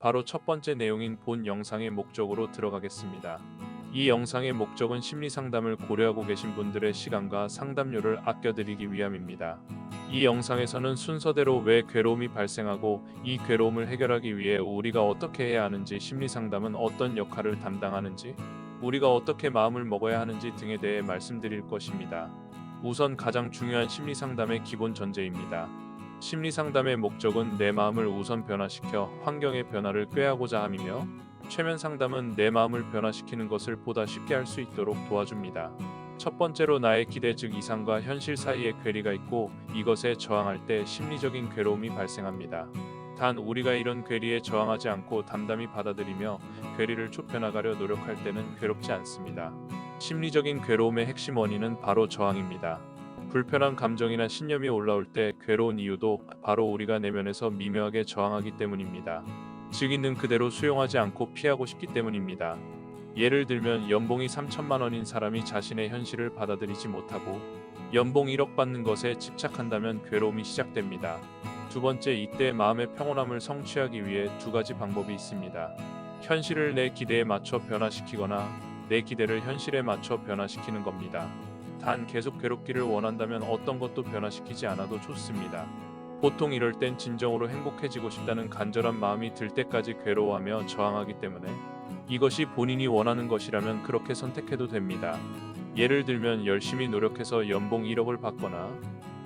바로 첫 번째 내용인 본 영상의 목적으로 들어가겠습니다. 이 영상의 목적은 심리 상담을 고려하고 계신 분들의 시간과 상담료를 아껴드리기 위함입니다. 이 영상에서는 순서대로 왜 괴로움이 발생하고 이 괴로움을 해결하기 위해 우리가 어떻게 해야 하는지, 심리 상담은 어떤 역할을 담당하는지, 우리가 어떻게 마음을 먹어야 하는지 등에 대해 말씀드릴 것입니다. 우선 가장 중요한 심리 상담의 기본 전제입니다. 심리 상담의 목적은 내 마음을 우선 변화시켜 환경의 변화를 꾀하고자 함이며, 최면 상담은 내 마음을 변화시키는 것을 보다 쉽게 할 수 있도록 도와줍니다. 첫 번째로 나의 기대 즉 이상과 현실 사이에 괴리가 있고 이것에 저항할 때 심리적인 괴로움이 발생합니다. 단 우리가 이런 괴리에 저항하지 않고 담담히 받아들이며 괴리를 좁혀나가려 노력할 때는 괴롭지 않습니다. 심리적인 괴로움의 핵심 원인은 바로 저항입니다. 불편한 감정이나 신념이 올라올 때 괴로운 이유도 바로 우리가 내면에서 미묘하게 저항하기 때문입니다. 즉 있는 그대로 수용하지 않고 피하고 싶기 때문입니다. 예를 들면 연봉이 3천만 원인 사람이 자신의 현실을 받아들이지 못하고 연봉 1억 받는 것에 집착한다면 괴로움이 시작됩니다. 두 번째, 이때 마음의 평온함을 성취하기 위해 두 가지 방법이 있습니다. 현실을 내 기대에 맞춰 변화시키거나 내 기대를 현실에 맞춰 변화시키는 겁니다. 단 계속 괴롭기를 원한다면 어떤 것도 변화시키지 않아도 좋습니다. 보통 이럴 땐 진정으로 행복해지고 싶다는 간절한 마음이 들 때까지 괴로워하며 저항하기 때문에 이것이 본인이 원하는 것이라면 그렇게 선택해도 됩니다. 예를 들면 열심히 노력해서 연봉 1억을 받거나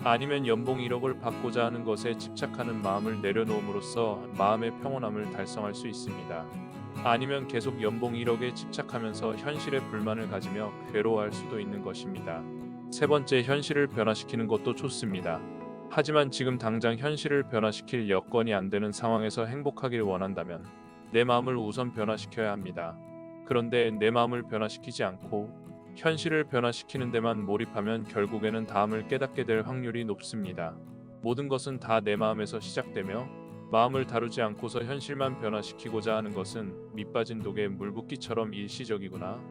아니면 연봉 1억을 받고자 하는 것에 집착하는 마음을 내려놓음으로써 마음의 평온함을 달성할 수 있습니다. 아니면 계속 연봉 1억에 집착하면서 현실에 불만을 가지며 괴로워할 수도 있는 것입니다. 세 번째, 현실을 변화시키는 것도 좋습니다. 하지만 지금 당장 현실을 변화시킬 여건이 안 되는 상황에서 행복하길 원한다면 내 마음을 우선 변화시켜야 합니다. 그런데 내 마음을 변화시키지 않고 현실을 변화시키는 데만 몰입하면 결국에는 다음을 깨닫게 될 확률이 높습니다. 모든 것은 다 내 마음에서 시작되며 마음을 다루지 않고서 현실만 변화시키고자 하는 것은 밑빠진 독에 물 붓기처럼 일시적이구나.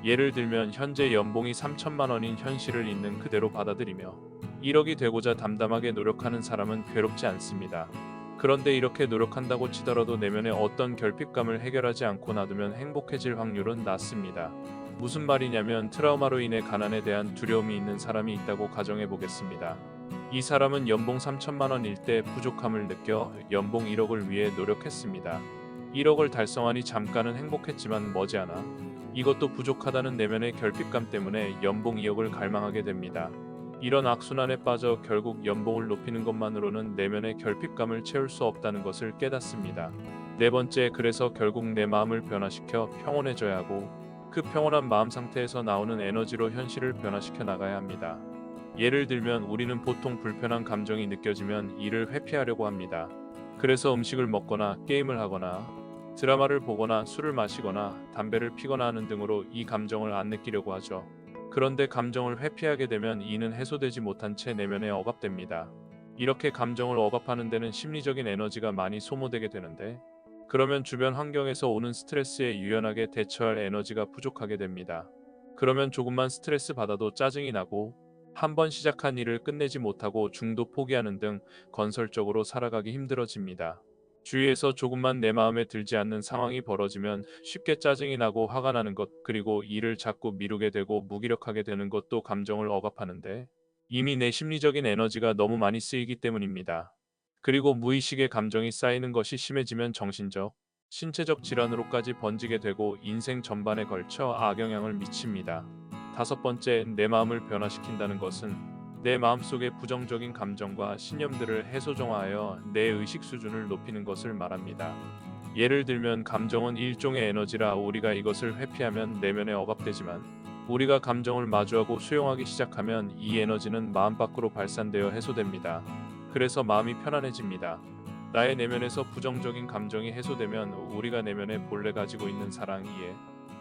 예를 들면 현재 연봉이 3천만 원인 현실을 있는 그대로 받아들이며 1억이 되고자 담담하게 노력하는 사람은 괴롭지 않습니다. 그런데 이렇게 노력한다고 치더라도 내면의 어떤 결핍감을 해결하지 않고 놔두면 행복해질 확률은 낮습니다. 무슨 말이냐면 트라우마로 인해 가난에 대한 두려움이 있는 사람이 있다고 가정해 보겠습니다. 이 사람은 연봉 3천만 원일 때 부족함을 느껴 연봉 1억을 위해 노력했습니다. 1억을 달성하니 잠깐은 행복했지만 머지않아 이것도 부족하다는 내면의 결핍감 때문에 연봉 2억을 갈망하게 됩니다. 이런 악순환에 빠져 결국 연봉을 높이는 것만으로는 내면의 결핍감을 채울 수 없다는 것을 깨닫습니다. 네 번째, 그래서 결국 내 마음을 변화시켜 평온해져야 하고 그 평온한 마음 상태에서 나오는 에너지로 현실을 변화시켜 나가야 합니다. 예를 들면 우리는 보통 불편한 감정이 느껴지면 이를 회피하려고 합니다. 그래서 음식을 먹거나 게임을 하거나 드라마를 보거나 술을 마시거나 담배를 피거나 하는 등으로 이 감정을 안 느끼려고 하죠. 그런데 감정을 회피하게 되면 이는 해소되지 못한 채 내면에 억압됩니다. 이렇게 감정을 억압하는 데는 심리적인 에너지가 많이 소모되게 되는데, 그러면 주변 환경에서 오는 스트레스에 유연하게 대처할 에너지가 부족하게 됩니다. 그러면 조금만 스트레스 받아도 짜증이 나고 한번 시작한 일을 끝내지 못하고 중도 포기하는 등 건설적으로 살아가기 힘들어집니다. 주위에서 조금만 내 마음에 들지 않는 상황이 벌어지면 쉽게 짜증이 나고 화가 나는 것, 그리고 일을 자꾸 미루게 되고 무기력하게 되는 것도 감정을 억압하는데 이미 내 심리적인 에너지가 너무 많이 쓰이기 때문입니다. 그리고 무의식의 감정이 쌓이는 것이 심해지면 정신적, 신체적 질환으로까지 번지게 되고 인생 전반에 걸쳐 악영향을 미칩니다. 다섯 번째, 내 마음을 변화시킨다는 것은 내 마음속의 부정적인 감정과 신념들을 해소정화하여 내 의식 수준을 높이는 것을 말합니다. 예를 들면 감정은 일종의 에너지라 우리가 이것을 회피하면 내면에 억압되지만 우리가 감정을 마주하고 수용하기 시작하면 이 에너지는 마음 밖으로 발산되어 해소됩니다. 그래서 마음이 편안해집니다. 나의 내면에서 부정적인 감정이 해소되면 우리가 내면에 본래 가지고 있는 사랑, 이해,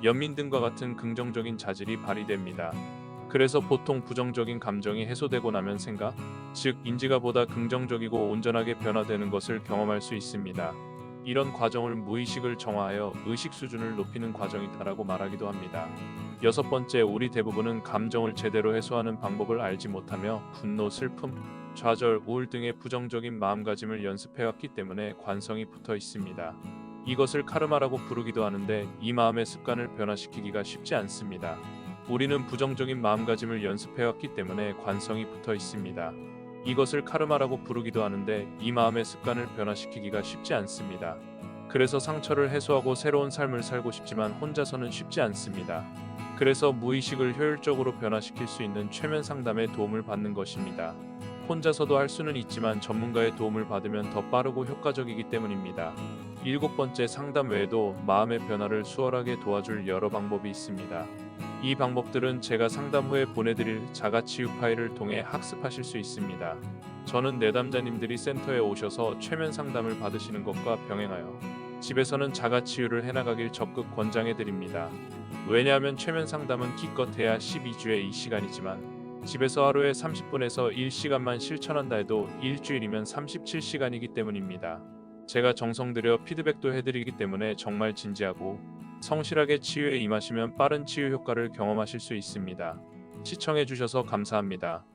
연민 등과 같은 긍정적인 자질이 발휘됩니다. 그래서 보통 부정적인 감정이 해소되고 나면 생각, 즉 인지가 보다 긍정적이고 온전하게 변화되는 것을 경험할 수 있습니다. 이런 과정을 무의식을 정화하여 의식 수준을 높이는 과정이다라고 말하기도 합니다. 여섯 번째, 우리 대부분은 감정을 제대로 해소하는 방법을 알지 못하며 분노, 슬픔, 좌절, 우울 등의 부정적인 마음가짐을 연습해왔기 때문에 관성이 붙어 있습니다. 이것을 카르마라고 부르기도 하는데 이 마음의 습관을 변화시키기가 쉽지 않습니다. 우리는 부정적인 마음가짐을 연습해왔기 때문에 관성이 붙어 있습니다. 이것을 카르마라고 부르기도 하는데 이 마음의 습관을 변화시키기가 쉽지 않습니다. 그래서 상처를 해소하고 새로운 삶을 살고 싶지만 혼자서는 쉽지 않습니다. 그래서 무의식을 효율적으로 변화시킬 수 있는 최면 상담의 도움을 받는 것입니다. 혼자서도 할 수는 있지만 전문가의 도움을 받으면 더 빠르고 효과적이기 때문입니다. 7번째, 상담 외에도 마음의 변화를 수월하게 도와줄 여러 방법이 있습니다. 이 방법들은 제가 상담 후에 보내드릴 자가치유 파일을 통해 학습하실 수 있습니다. 저는 내담자님들이 센터에 오셔서 최면 상담을 받으시는 것과 병행하여 집에서는 자가치유를 해나가길 적극 권장해드립니다. 왜냐하면 최면 상담은 기껏해야 12주의 2시간이지만 집에서 하루에 30분에서 1시간만 실천한다 해도 일주일이면 37시간이기 때문입니다. 제가 정성 들여 피드백도 해드리기 때문에 정말 진지하고 성실하게 치유에 임하시면 빠른 치유 효과를 경험하실 수 있습니다. 시청해주셔서 감사합니다.